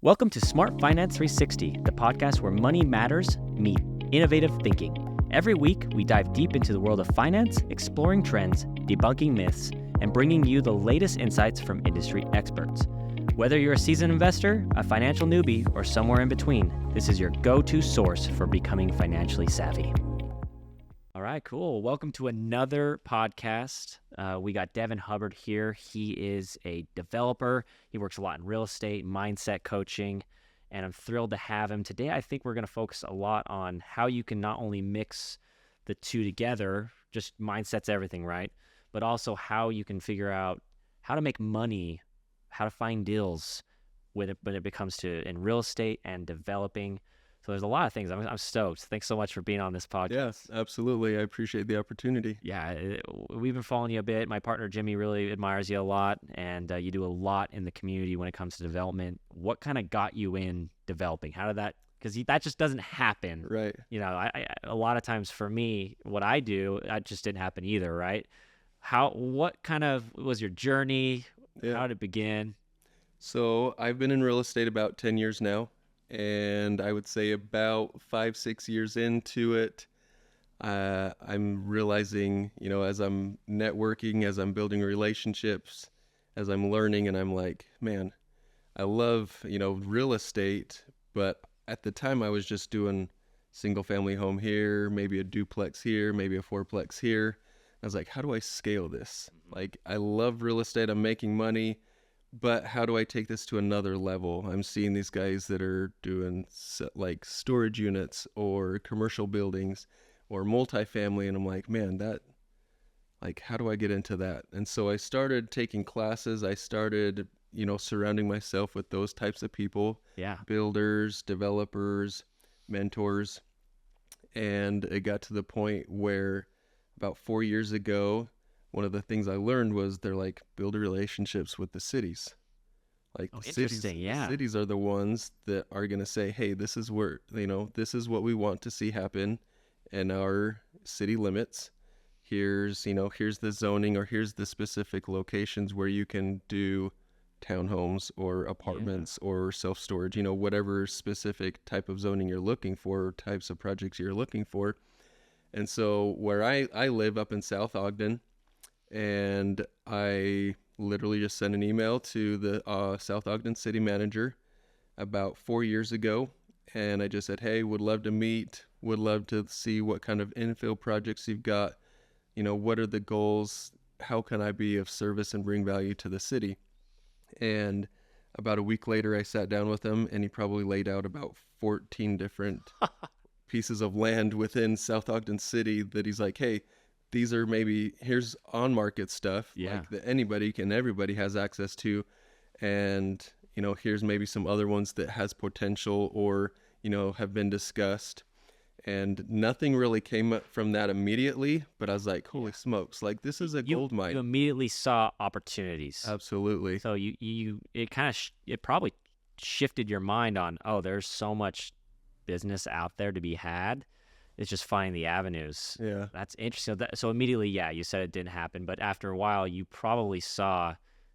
Welcome to Smart Finance 360, the podcast where money matters meet innovative thinking. Every week, we dive deep into the world of finance, exploring trends, debunking myths, and bringing you the latest insights from industry experts. Whether you're a seasoned investor, a financial newbie, or somewhere in between, this is your go-to source for becoming financially savvy. All right, cool. Welcome to another podcast. We got Devin Hubbard here. He is a developer. He works a lot in real estate, mindset coaching, and I'm thrilled to have him. Today, I think we're going to focus a lot on how you can not only mix the two together, just mindset's everything, right? But also how you can figure out how to make money, how to find deals when it becomes to in real estate and developing. So there's a lot of things. I'm stoked. Thanks so much for being on this podcast. Yes, absolutely. I appreciate the opportunity. Yeah, we've been following you a bit. My partner Jimmy really admires you a lot, and you do a lot in the community when it comes to development. What kind of got you in developing? How did that? Because that just doesn't happen. Right. You know, I a lot of times for me, what I do, that just didn't happen either, right? What kind of was your journey? Yeah. How did it begin? So I've been in real estate about 10 years now. And I would say about 5-6 years into it, I'm realizing, as I'm networking, as I'm building relationships, as I'm learning, and I'm like, man, I love, real estate. But at the time I was just doing single family home here, maybe a duplex here, maybe a fourplex here. I was like, how do I scale this? Like, I love real estate. I'm making money. But how do I take this to another level? I'm seeing these guys that are doing like storage units or commercial buildings or multifamily. And I'm like, man, how do I get into that? And so I started taking classes. I started, surrounding myself with those types of people. Yeah. Builders, developers, mentors. And it got to the point where about 4 years ago, one of the things I learned was they're like, build relationships with the cities. Like the cities are the ones that are going to say, hey, this is where, this is what we want to see happen in our city limits. Here's the zoning, or here's the specific locations where you can do townhomes or apartments or self-storage, whatever specific type of zoning you're looking for, types of projects you're looking for. And so where I live up in South Ogden, and I literally just sent an email to the South Ogden city manager about 4 years ago. And I just said, hey, would love to meet, would love to see what kind of infill projects you've got. What are the goals? How can I be of service and bring value to the city? And about a week later, I sat down with him, and he probably laid out about 14 different pieces of land within South Ogden City that he's like, hey, these are here's on-market stuff like that everybody has access to. And, here's maybe some other ones that has potential or, have been discussed. And nothing really came up from that immediately, but I was like, holy smokes, like this is a gold mine. You immediately saw opportunities. Absolutely. So it probably shifted your mind on, there's so much business out there to be had. It's just finding the avenues. Yeah. That's interesting. So immediately, you said it didn't happen, but after a while, you probably saw,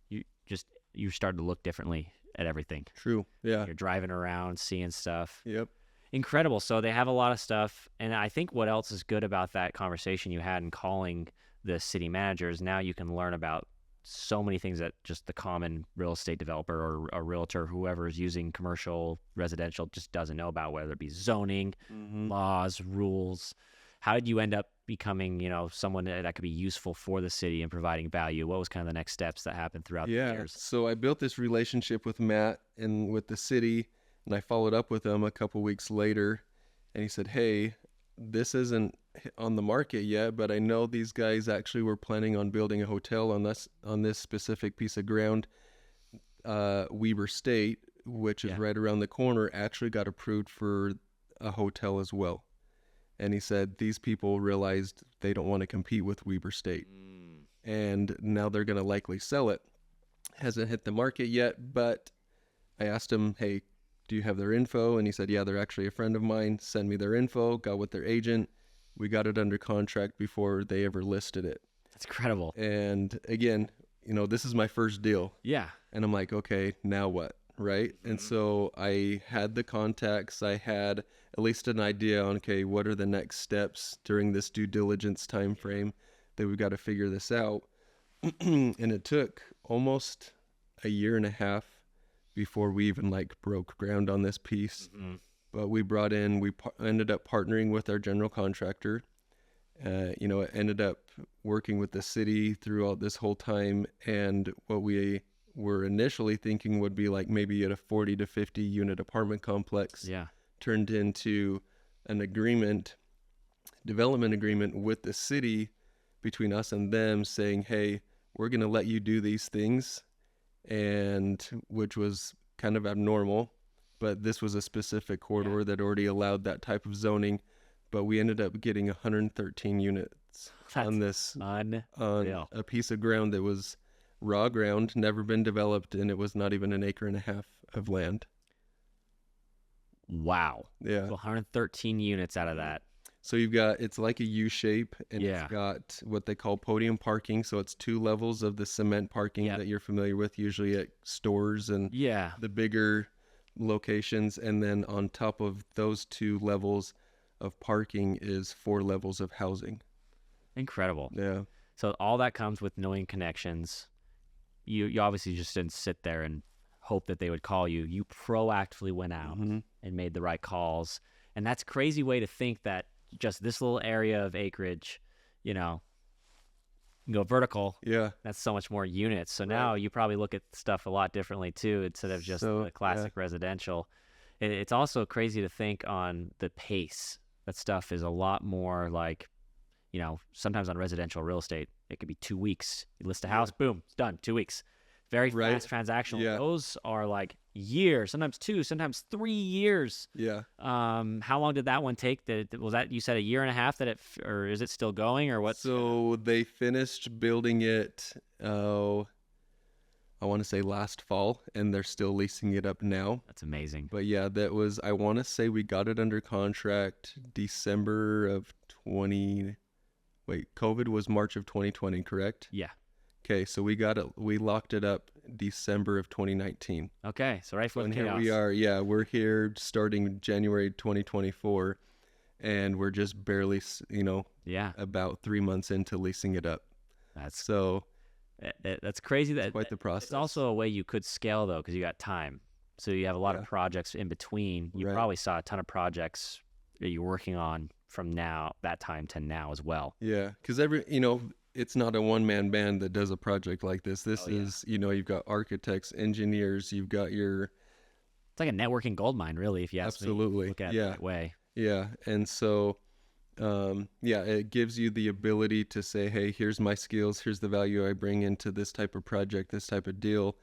you started to look differently at everything. True. Yeah. You're driving around, seeing stuff. Yep. Incredible. So they have a lot of stuff. And I think what else is good about that conversation you had in calling the city managers, now you can learn about so many things that just the common real estate developer or a realtor, whoever is using commercial, residential, just doesn't know about, whether it be zoning, laws, rules. How did you end up becoming, someone that could be useful for the city and providing value? What was kind of the next steps that happened throughout the years? So I built this relationship with Matt and with the city, and I followed up with him a couple weeks later, and he said, hey, this isn't on the market yet, but I know these guys actually were planning on building a hotel on this specific piece of ground. Weber State, which is right around the corner, actually got approved for a hotel as well. And he said these people realized they don't want to compete with Weber State. And now they're going to likely sell it. Hasn't hit the market yet, but I asked him, hey, do you have their info? And he said, yeah, they're actually a friend of mine. Send me their info. Got with their agent. We got it under contract before they ever listed it. That's incredible. And again, this is my first deal. Yeah. And I'm like, okay, now what? right? And so I had the contacts, I had at least an idea on, okay, what are the next steps during this due diligence time frame that we've got to figure this out. And it took almost a year and a half before we even like broke ground on this piece. But we ended up partnering with our general contractor. It ended up working with the city throughout this whole time. And what we were initially thinking would be like maybe at a 40 to 50 unit apartment complex turned into an development agreement with the city between us and them saying, hey, we're going to let you do these things, and which was kind of abnormal, but this was a specific corridor that already allowed that type of zoning. But we ended up getting 113 units on a piece of ground that was raw ground, never been developed, and it was not even an acre and a half of land. Wow. Yeah. So 113 units out of that. So it's like a U shape, and it's got what they call podium parking. So it's 2 levels of the cement parking that you're familiar with, usually at stores and the bigger locations. And then on top of those 2 levels of parking is 4 levels of housing. Incredible. Yeah. So all that comes with knowing connections. You obviously just didn't sit there and hope that they would call you. You proactively went out and made the right calls. And that's a crazy way to think that just this little area of acreage, you go vertical. Yeah. That's so much more units. So now you probably look at stuff a lot differently too, instead of just the classic residential. It's also crazy to think on the pace. That stuff is a lot more like, sometimes on residential real estate, it could be 2 weeks. You list a house, boom, it's done, 2 weeks. Very fast transactional. Yeah. Those are like years, sometimes 2, sometimes 3 years. Yeah. How long did that one take? Was that, you said, a year and a half or is it still going, or what? So they finished building it, I want to say last fall, and they're still leasing it up now. That's amazing. But yeah, I want to say we got it under contract December of COVID was March of 2020, correct? Yeah. Okay, so we locked it up December of 2019. Okay, so right before the chaos. Here we are, we're here starting January 2024, and we're just barely, about 3 months into leasing it up. That's crazy. That's quite the process. It's also a way you could scale, though, because you got time. So you have a lot of projects in between. You probably saw a ton of projects that you're working on from that time to now as well. Yeah, because it's not a one-man band that does a project like this. This is, you've got architects, engineers, you've got It's like a networking goldmine, really, if you ask me. Absolutely. Look at it that way. Yeah, and so, it gives you the ability to say, hey, here's my skills, here's the value I bring into this type of project, this type of deal.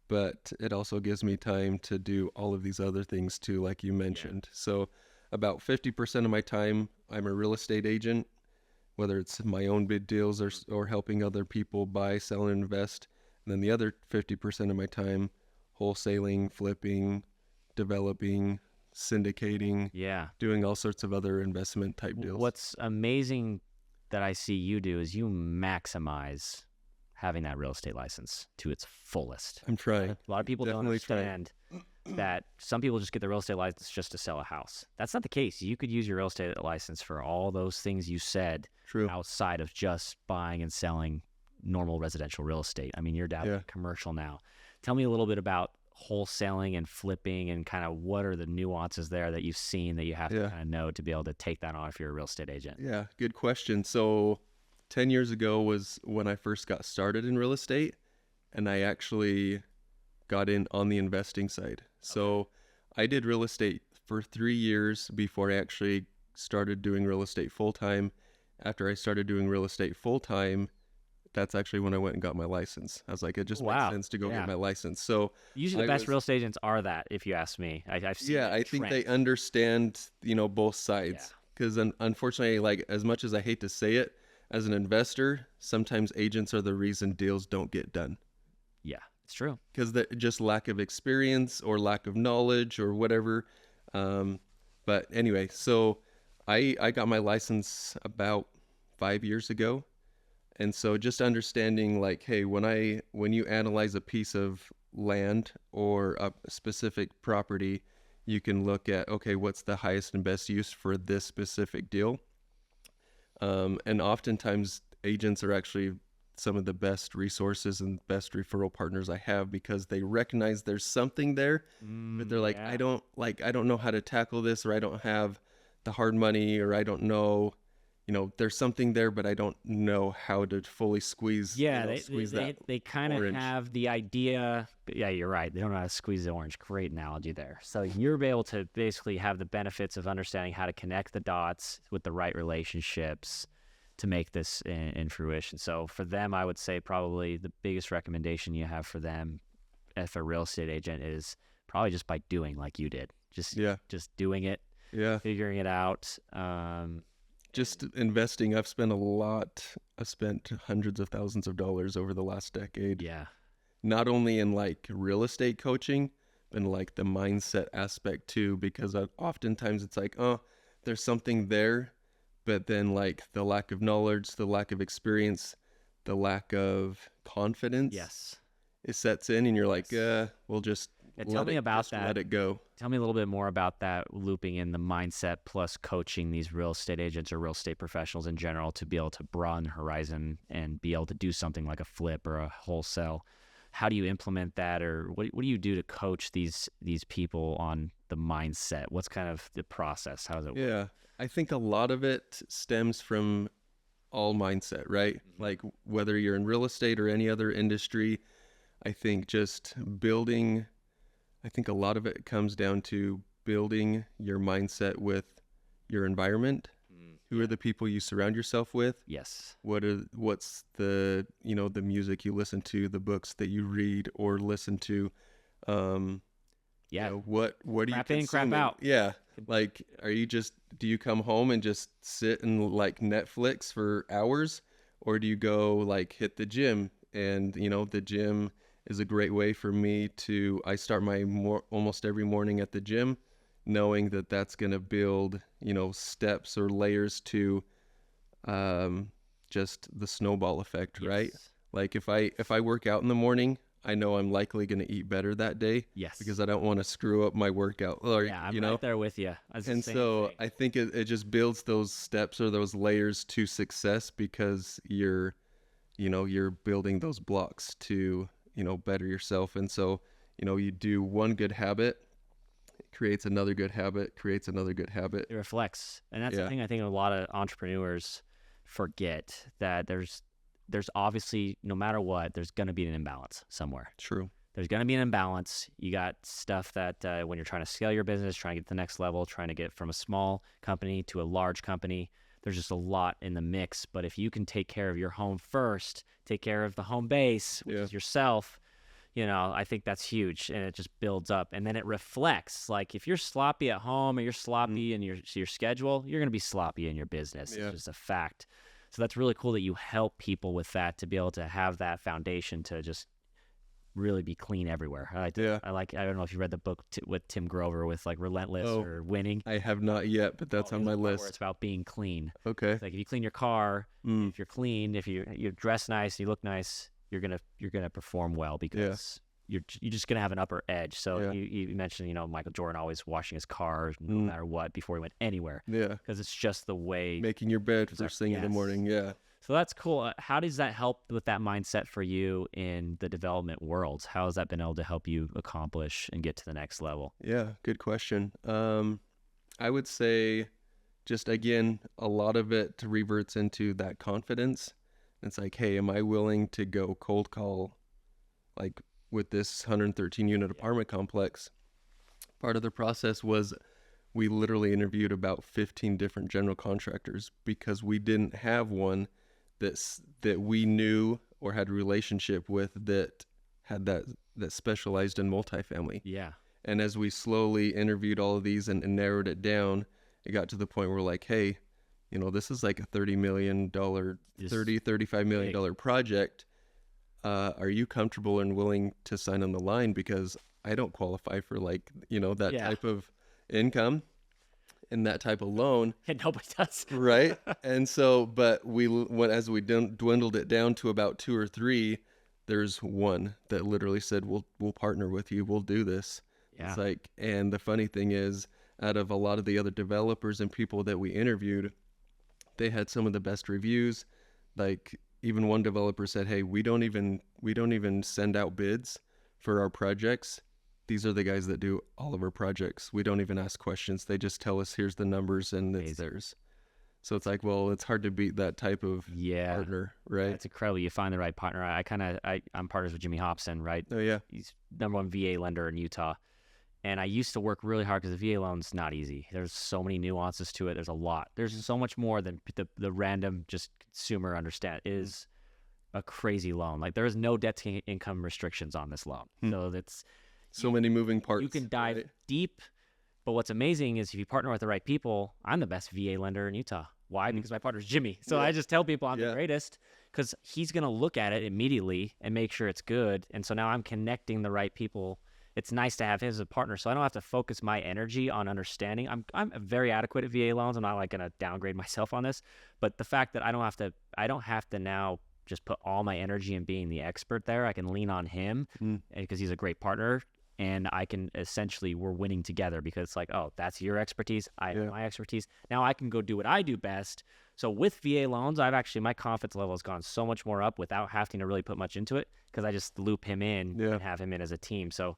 But it also gives me time to do all of these other things too, like you mentioned. So about 50% of my time, I'm a real estate agent, whether it's my own bid deals or helping other people buy, sell, and invest. And then the other 50% of my time, wholesaling, flipping, developing, syndicating, doing all sorts of other investment type deals. What's amazing that I see you do is you maximize having that real estate license to its fullest. I'm trying. A lot of people don't understand that some people just get the real estate license just to sell a house. That's not the case. You could use your real estate license for all those things you said outside of just buying and selling normal residential real estate. I mean, you're down in commercial now. Tell me a little bit about wholesaling and flipping and kind of what are the nuances there that you've seen that you have to kind of know to be able to take that on if you're a real estate agent? Yeah, good question. So 10 years ago was when I first got started in real estate, and I actually got in on the investing side. So I did real estate for 3 years before I actually started doing real estate full-time. After I started doing real estate full-time, that's actually when I went and got my license. I was like, it just makes sense to go get my license. So usually the best real estate agents are that, if you ask me. I've seen I think they understand, both sides. Because unfortunately, like, as much as I hate to say it, as an investor, sometimes agents are the reason deals don't get done. Yeah, it's true. Because just lack of experience or lack of knowledge or whatever. But anyway, so I got my license about 5 years ago. And so just understanding, like, hey, when you analyze a piece of land or a specific property, you can look at, okay, what's the highest and best use for this specific deal? And oftentimes agents are actually some of the best resources and best referral partners I have, because they recognize there's something there, but they're like, Yeah. I don't know how to tackle this, or I don't have the hard money, or I don't know, there's something there, but I don't know how to fully squeeze, Yeah, squeeze that they kind of orange. have the idea. Yeah, you're right. They don't know how to squeeze the orange. Great analogy there. So you're able to basically have the benefits of understanding how to connect the dots with the right relationships to make this in fruition. So for them, I would say probably the biggest recommendation you have for them, if a real estate agent, is probably just by doing like you did. Just doing it, figuring it out. Just investing. I've spent hundreds of thousands of dollars over the last decade. Yeah. Not only in like real estate coaching, but in like the mindset aspect too, because oftentimes it's like, oh, there's something there, but then like the lack of knowledge, the lack of experience, the lack of confidence, it sets in, and you're like, we'll just tell me about that. Let it go. Tell me a little bit more about that, looping in the mindset plus coaching these real estate agents or real estate professionals in general to be able to broaden the horizon and be able to do something like a flip or a wholesale. How do you implement that, or what do you do to coach these people on the mindset? What's kind of the process? How does it work? Yeah, I think a lot of it stems from all mindset, right? Mm-hmm. Like whether you're in real estate or any other industry, I think just building, I think a lot of it comes down to building your mindset with your environment. Who are the people you surround yourself with? Yes. What's the, the music you listen to, the books that you read or listen to? What are you Crap in, consuming? crap out. Yeah. Like, do you come home and just sit and like Netflix for hours, or do you go like hit the gym? And, the gym is a great way for me I start my almost every morning at the gym, knowing that that's going to build, steps or layers to just the snowball effect, right? Like if I work out in the morning, I know I'm likely going to eat better that day. Yes. Because I don't want to screw up my workout. Or, I'm right there with you. And so I think it just builds those steps or those layers to success, because you're building those blocks to, better yourself. And so, you do one good habit, creates another good habit, creates another good habit. It reflects. And that's the thing I think a lot of entrepreneurs forget, that there's obviously, no matter what, there's going to be an imbalance somewhere. True. There's going to be an imbalance. You got stuff that when you're trying to scale your business, trying to get to the next level, trying to get from a small company to a large company, there's just a lot in the mix. But if you can take care of your home first, take care of the home base, which is yourself, I think that's huge, and it just builds up, and then it reflects. Like if you're sloppy at home or you're sloppy in your schedule, you're going to be sloppy in your business. It's just a fact. So that's really cool that you help people with that, to be able to have that foundation to just really be clean everywhere. I don't know if you read the book with Tim Grover with like Relentless or Winning. I have not yet, but that's on my list. Where it's about being clean. Okay. It's like if you clean your car, if you're clean, if you dress nice, you look nice, you're gonna perform well, because you're just gonna have an upper edge. So you mentioned Michael Jordan always washing his car no matter what before he went anywhere. Yeah. Because it's just the way. Making your bed first thing in the morning. Yeah. So that's cool. How does that help with that mindset for you in the development world? How has that been able to help you accomplish and get to the next level? Yeah, good question. I would say just, again, a lot of it reverts into that confidence. It's like, hey, am I willing to go cold call, like with this 113 unit apartment complex? Part of the process was we literally interviewed about 15 different general contractors, because we didn't have one that we knew or had a relationship with that had that specialized in multifamily. Yeah. And as we slowly interviewed all of these and narrowed it down, it got to the point where we're like, hey, this is like a $35 million project. Are you comfortable and willing to sign on the line? Because I don't qualify for that type of income and that type of loan. And nobody does. Right. And so, but as we dwindled it down to about 2 or 3, there's one that literally said, we'll partner with you, we'll do this. Yeah. It's like, and the funny thing is, out of a lot of the other developers and people that we interviewed, they had some of the best reviews. Like, even one developer said, hey, we don't even send out bids for our projects. These are the guys that do all of our projects. We don't even ask questions. They just tell us, here's the numbers, and it's theirs. So it's like, well, it's hard to beat that type of partner, right? It's incredible. You find the right partner. I'm partners with Jimmy Hobson, right? Oh, yeah. He's #1 VA lender in Utah. And I used to work really hard because the VA loan's not easy. There's so many nuances to it. There's a lot. There's so much more than the random just consumer understand. It is a crazy loan. Like, there is no debt to income restrictions on this loan. So that's many moving parts. You can dive deep. But what's amazing is if you partner with the right people, I'm the best VA lender in Utah. Why? Because my partner's Jimmy. So I just tell people I'm the greatest because he's going to look at it immediately and make sure it's good. And so now I'm connecting the right people. It's nice to have him as a partner, so I don't have to focus my energy on understanding. I'm very adequate at VA loans. I'm not like going to downgrade myself on this, but the fact that I don't have to now just put all my energy in being the expert there. I can lean on him because he's a great partner, and I can essentially, we're winning together because it's like, oh, that's your expertise, I have my expertise. Now I can go do what I do best. So with VA loans, my confidence level has gone so much more up without having to really put much into it because I just loop him in and have him in as a team. So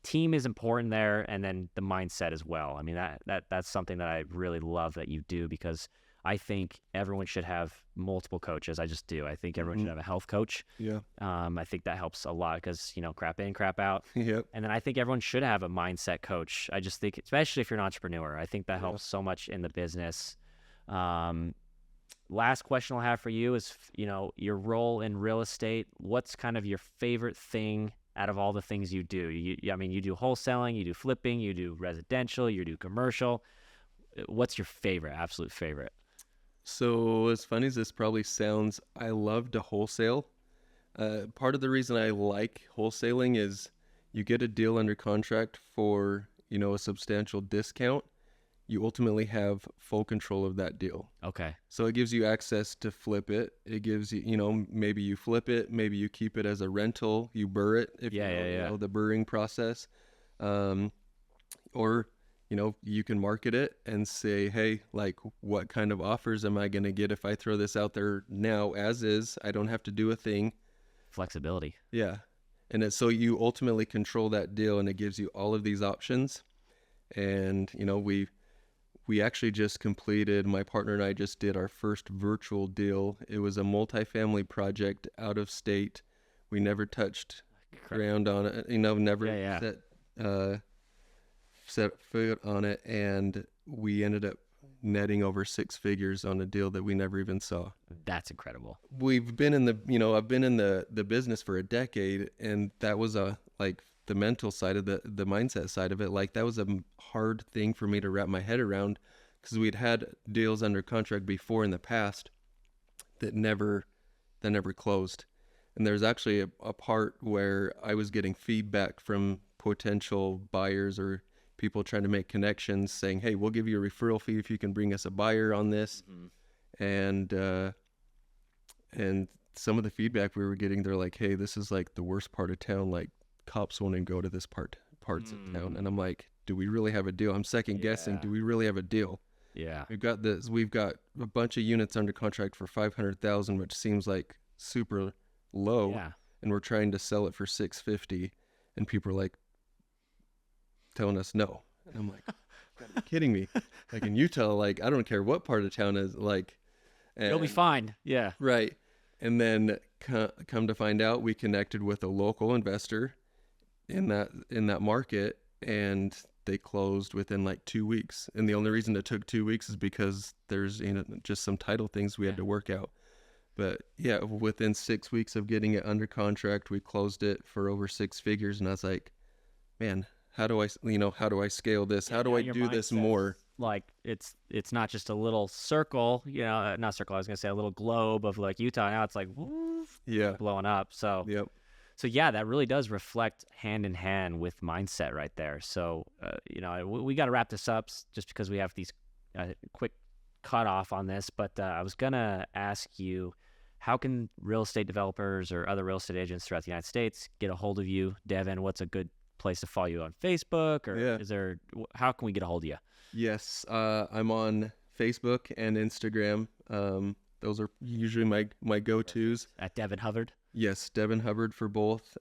team is important there, and then the mindset as well. I mean, that's something that I really love that you do because I think everyone should have multiple coaches. I just do. I think everyone should have a health coach. Yeah. I think that helps a lot because, crap in, crap out. Yep. And then I think everyone should have a mindset coach. I just think, especially if you're an entrepreneur, I think that helps so much in the business. Last question I'll have for you is, your role in real estate. What's kind of your favorite thing out of all the things you do? You do wholesaling, you do flipping, you do residential, you do commercial. What's your absolute favorite? So as funny as this probably sounds, I love to wholesale. Part of the reason I like wholesaling is you get a deal under contract for, a substantial discount. You ultimately have full control of that deal. Okay. So it gives you access to flip it. It gives you, maybe you flip it, maybe you keep it as a rental, you burr it, if you know the burring process. Or, you can market it and say, hey, like, what kind of offers am I going to get if I throw this out there now as is? I don't have to do a thing. Flexibility. Yeah. And so you ultimately control that deal, and it gives you all of these options. And, we actually just completed, my partner and I just did our first virtual deal. It was a multifamily project out of state. We never touched ground on it, never set foot on it. And we ended up netting over 6 figures on a deal that we never even saw. That's incredible. We've been in I've been in the business for a decade, and that was the mental side of the mindset side of it. Like, that was a hard thing for me to wrap my head around because we'd had deals under contract before in the past that never closed. And there's actually a part where I was getting feedback from potential buyers or people trying to make connections saying, hey, we'll give you a referral fee if you can bring us a buyer on this. And some of the feedback we were getting, they're like, hey, this is like the worst part of town. Like, cops won't even go to this parts of town. And I'm like, do we really have a deal? I'm second guessing. Do we really have a deal? Yeah. We've got a bunch of units under contract for $500,000, which seems like super low. Yeah. And we're trying to sell it for $650, and people are like telling us no. And I'm like, you gotta be kidding me. Like, in Utah, like, I don't care what part of town is like, it'll be fine. Yeah. Right. And then come to find out, we connected with a local investor in that market, and they closed within like 2 weeks. And the only reason it took 2 weeks is because there's just some title things we had to work out. But yeah, within 6 weeks of getting it under contract, we closed it for over 6 figures. And I was like, man, how do I scale this? How do I do this more? Like, it's not just a little circle, not circle, I was going to say a little globe of like Utah. Now it's like, woof, blowing up. So, So that really does reflect hand in hand with mindset right there. So, we got to wrap this up just because we have these quick cutoff on this. But I was going to ask you, how can real estate developers or other real estate agents throughout the United States get a hold of you? Devin, what's a good place to follow you on Facebook, or how can we get a hold of you? Yes, I'm on Facebook and Instagram. Those are usually my go-tos. At Devin Hubbard? Yes, Devin Hubbard for both.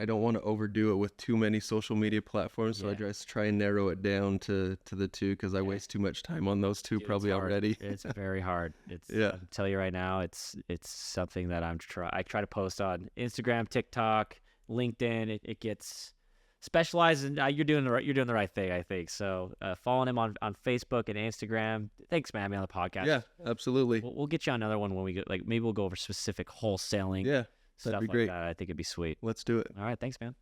I don't want to overdo it with too many social media platforms, so I just try and narrow it down to the two, because I waste too much time on those two. Probably already. It's very hard. I'll tell you right now, it's something that I try to post on Instagram, TikTok, LinkedIn. It gets specialized, and you're doing the right thing, I think. So following him on Facebook and Instagram. Thanks, man, on the podcast. Yeah, absolutely. We'll get you on another one when we get, maybe we'll go over specific wholesaling. Yeah, Stuff that'd be great. like that. I think it'd be sweet. Let's do it. All right. Thanks, man.